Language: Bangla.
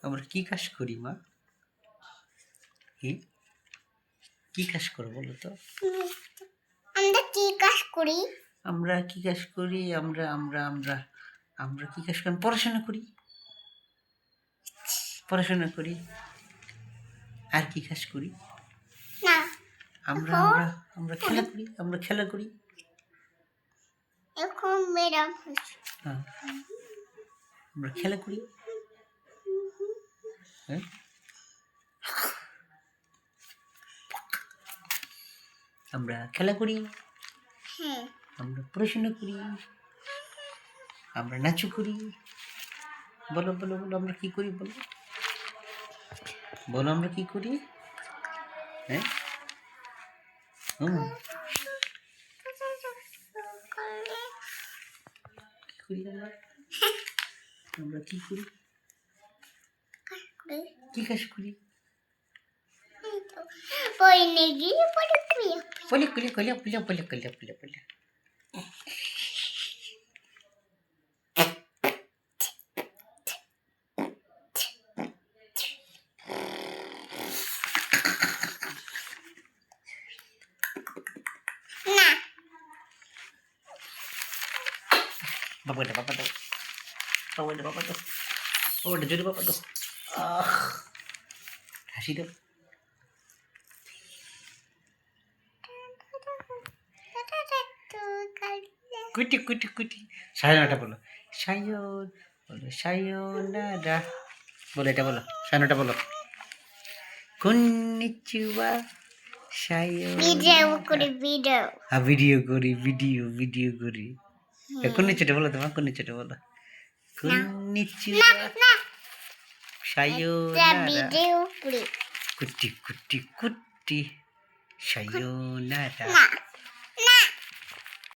আমরা কি কাজ করি মা? কি কাজ করো বলো তো? আমরা কি কাজ করি? আমরা কি কাজ করি? আমরা আমরা আমরা আমরা কি কাজ করি? পড়াশোনা করি। পড়াশোনা করি। আর কি কাজ করি? না, আমরা আমরা আমরা খেলা করি। আমরা খেলা করি। এখন ম্যাডাম হ্যাঁ, আমরা খেলা করি। হ্যাঁ, আমরা খেলা করি। হ্যাঁ, আমরা পড়াশোনা করি। আমরা নাচু করি। বলো বলো বলো আমরা কি করি বলো? বলো আমরা কি করি? হ্যাঁ, কি করি আমরা? আমরা কি করি? কি কাজ করি? বলে কলে কলে বলে বলে কলে বলে বলে বাবা বাবা দাও বাবা বাবা দাও বাবা জোরে বাবা দাও হাসি দাও কুটি কুটি কুটি সায়নটা বলো সায়ন বলো সায়নারা বলো এটা বলো সায়নটা বলো কন্নিচিওয়া সায়ন ভিডিও করি ভিডিও ভিডিও করি ভিডিও করি কন্নিচিটা বলো তোমার কন্নিচিটা বলো কন্নিচিওয়া সায়নারা ভিডিও করি কুটি কুটি কুটি সায়নারা